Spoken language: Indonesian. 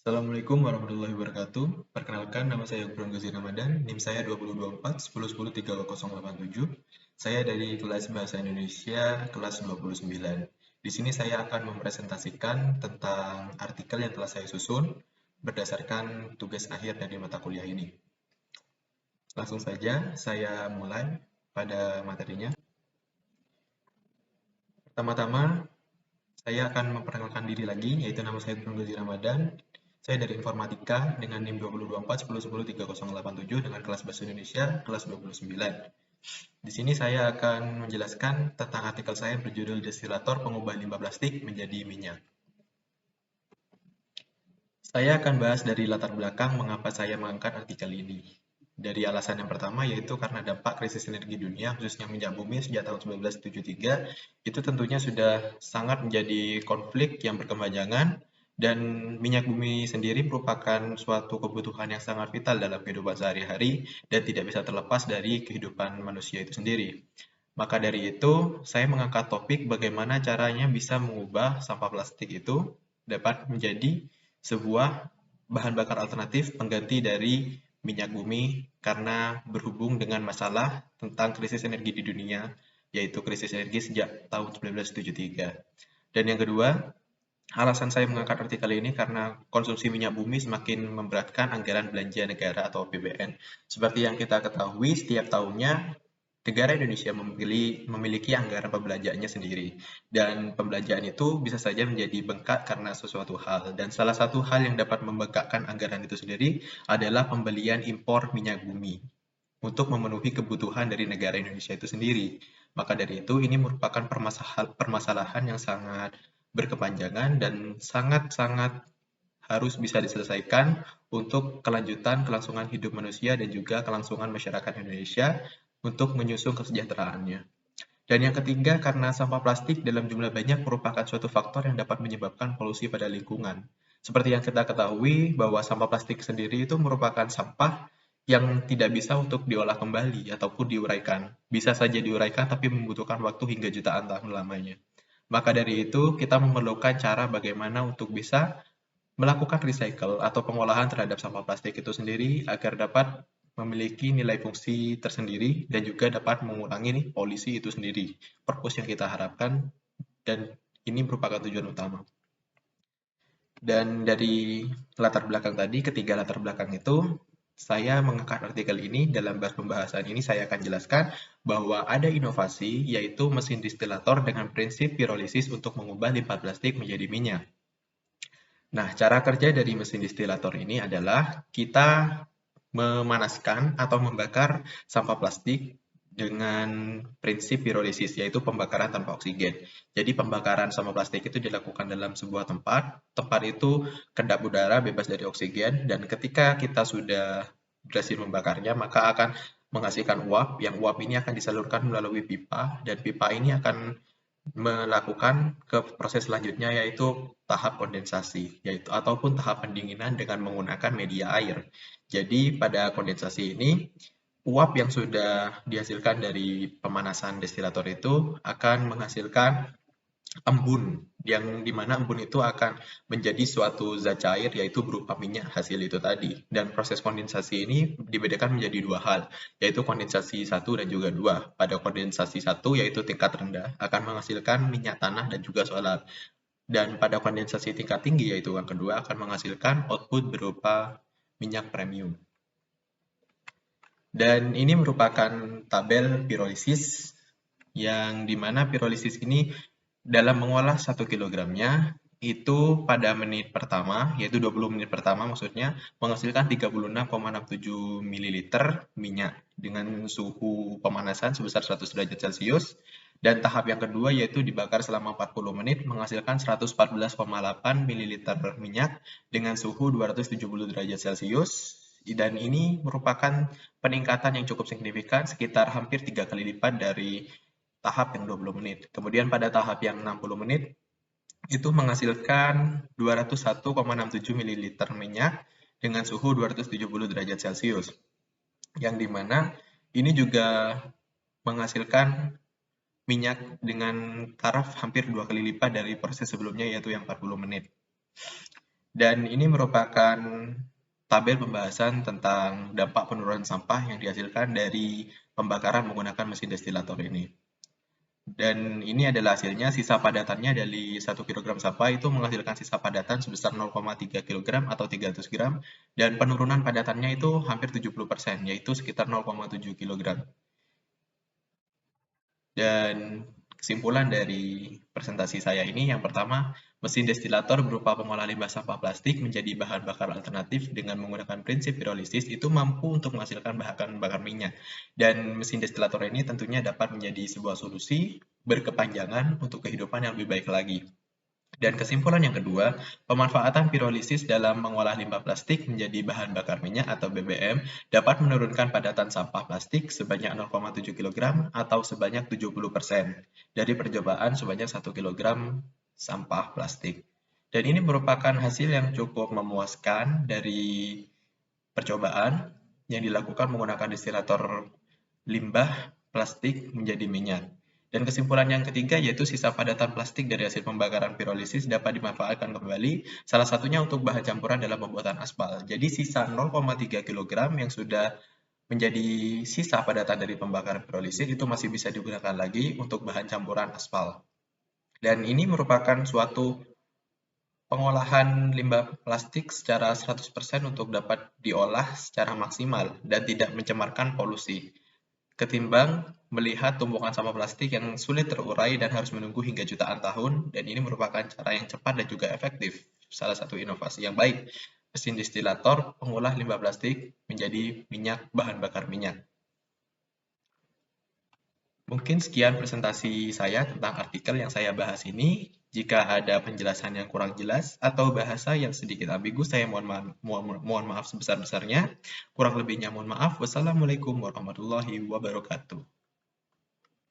Assalamualaikum warahmatullahi wabarakatuh. Perkenalkan, nama saya Gibran Ghazi Ramadan, NIM saya 2024 1010 3087. Saya dari kelas Bahasa Indonesia kelas 29. Di sini saya akan mempresentasikan tentang artikel yang telah saya susun berdasarkan tugas akhir dari mata kuliah ini. Langsung saja saya mulai pada materinya. Pertama-tama, saya akan memperkenalkan diri lagi, yaitu nama saya Gibran Ghazi Ramadan. Saya dari Informatika dengan NIM 2024 1010 3087 dengan kelas Bahasa Indonesia kelas 29. Di sini saya akan menjelaskan tentang artikel saya berjudul Destilator Pengubah Limbah Plastik Menjadi Minyak. Saya akan bahas dari latar belakang mengapa saya mengangkat artikel ini. Dari alasan yang pertama yaitu karena dampak krisis energi dunia, khususnya minyak bumi sejak tahun 1973, itu tentunya sudah sangat menjadi konflik yang berkepanjangan, dan minyak bumi sendiri merupakan suatu kebutuhan yang sangat vital dalam kehidupan sehari-hari dan tidak bisa terlepas dari kehidupan manusia itu sendiri. Maka dari itu, saya mengangkat topik bagaimana caranya bisa mengubah sampah plastik itu dapat menjadi sebuah bahan bakar alternatif pengganti dari minyak bumi karena berhubung dengan masalah tentang krisis energi di dunia, yaitu krisis energi sejak tahun 1973. Dan yang kedua, alasan saya mengangkat artikel ini karena konsumsi minyak bumi semakin memberatkan anggaran belanja negara atau APBN. Seperti yang kita ketahui, setiap tahunnya negara Indonesia memiliki anggaran pembelanjaannya sendiri, dan pembelanjaan itu bisa saja menjadi bengkak karena sesuatu hal. Dan salah satu hal yang dapat membengkakkan anggaran itu sendiri adalah pembelian impor minyak bumi untuk memenuhi kebutuhan dari negara Indonesia itu sendiri. Maka dari itu, ini merupakan permasalahan yang sangat berkepanjangan dan sangat-sangat harus bisa diselesaikan untuk kelanjutan kelangsungan hidup manusia dan juga kelangsungan masyarakat Indonesia untuk menyusun kesejahteraannya. Dan yang ketiga, karena sampah plastik dalam jumlah banyak merupakan suatu faktor yang dapat menyebabkan polusi pada lingkungan. Seperti yang kita ketahui bahwa sampah plastik sendiri itu merupakan sampah yang tidak bisa untuk diolah kembali ataupun diuraikan. Bisa saja diuraikan tapi membutuhkan waktu hingga jutaan tahun lamanya. Maka dari itu, kita memerlukan cara bagaimana untuk bisa melakukan recycle atau pengolahan terhadap sampah plastik itu sendiri agar dapat memiliki nilai fungsi tersendiri dan juga dapat mengurangi polusi itu sendiri. Purpose yang kita harapkan, dan ini merupakan tujuan utama. Dan dari latar belakang tadi, ketiga latar belakang itu, saya mengangkat artikel ini. Dalam pembahasan ini saya akan jelaskan bahwa ada inovasi, yaitu mesin distilator dengan prinsip pirolisis untuk mengubah limbah plastik menjadi minyak. Nah, cara kerja dari mesin distilator ini adalah kita memanaskan atau membakar sampah plastik dengan prinsip pirolisis, yaitu pembakaran tanpa oksigen. Jadi pembakaran sampah plastik itu dilakukan dalam sebuah tempat. Tempat itu kedap udara bebas dari oksigen, dan ketika kita sudah berhasil membakarnya, maka akan menghasilkan uap, yang uap ini akan disalurkan melalui pipa, dan pipa ini akan melakukan ke proses selanjutnya, yaitu tahap kondensasi, yaitu ataupun tahap pendinginan dengan menggunakan media air. Jadi pada kondensasi ini, uap yang sudah dihasilkan dari pemanasan destilator itu akan menghasilkan embun, yang dimana embun itu akan menjadi suatu zat cair, yaitu berupa minyak hasil itu tadi. Dan proses kondensasi ini dibedakan menjadi dua hal, yaitu kondensasi 1 dan juga 2. Pada kondensasi 1, yaitu tingkat rendah, akan menghasilkan minyak tanah dan juga solar. Dan pada kondensasi tingkat tinggi, yaitu yang kedua, akan menghasilkan output berupa minyak premium. Dan ini merupakan tabel pirolisis, yang dimana pirolisis ini dalam mengolah 1 kilogramnya itu pada menit pertama, yaitu 20 menit pertama maksudnya, menghasilkan 36,67 ml minyak dengan suhu pemanasan sebesar 100 derajat Celcius. Dan tahap yang kedua yaitu dibakar selama 40 menit menghasilkan 114,8 ml minyak dengan suhu 270 derajat Celcius. Dan ini merupakan peningkatan yang cukup signifikan, sekitar hampir 3 kali lipat dari tahap yang 20 menit. Kemudian pada tahap yang 60 menit, itu menghasilkan 201,67 ml minyak dengan suhu 270 derajat Celcius. Yang dimana ini juga menghasilkan minyak dengan taraf hampir 2 kali lipat dari proses sebelumnya, yaitu yang 40 menit. Dan ini merupakan tabel pembahasan tentang dampak penurunan sampah yang dihasilkan dari pembakaran menggunakan mesin destilator ini. Dan ini adalah hasilnya, sisa padatannya dari 1 kg sampah itu menghasilkan sisa padatan sebesar 0,3 kg atau 300 gram, dan penurunan padatannya itu hampir 70%, yaitu sekitar 0,7 kg. Dan kesimpulan dari presentasi saya ini, yang pertama, mesin destilator berupa pengolah limbah sampah plastik menjadi bahan bakar alternatif dengan menggunakan prinsip pirolisis itu mampu untuk menghasilkan bahan bakar minyak. Dan mesin destilator ini tentunya dapat menjadi sebuah solusi berkepanjangan untuk kehidupan yang lebih baik lagi. Dan kesimpulan yang kedua, pemanfaatan pirolisis dalam mengolah limbah plastik menjadi bahan bakar minyak atau BBM dapat menurunkan padatan sampah plastik sebanyak 0,7 kg atau sebanyak 70% dari percobaan sebanyak 1 kg sampah plastik. Dan ini merupakan hasil yang cukup memuaskan dari percobaan yang dilakukan menggunakan destilator limbah plastik menjadi minyak. Dan kesimpulan yang ketiga yaitu sisa padatan plastik dari hasil pembakaran pirolisis dapat dimanfaatkan kembali, salah satunya untuk bahan campuran dalam pembuatan aspal. Jadi sisa 0,3 kg yang sudah menjadi sisa padatan dari pembakaran pirolisis itu masih bisa digunakan lagi untuk bahan campuran aspal. Dan ini merupakan suatu pengolahan limbah plastik secara 100% untuk dapat diolah secara maksimal dan tidak mencemarkan polusi, ketimbang melihat tumpukan sampah plastik yang sulit terurai dan harus menunggu hingga jutaan tahun, dan ini merupakan cara yang cepat dan juga efektif. Salah satu inovasi yang baik, mesin destilator pengolah limbah plastik menjadi minyak, bahan bakar minyak. Mungkin sekian presentasi saya tentang artikel yang saya bahas ini. Jika ada penjelasan yang kurang jelas atau bahasa yang sedikit ambigu, saya mohon maaf sebesar-besarnya. Kurang lebihnya mohon maaf. Wassalamualaikum warahmatullahi wabarakatuh.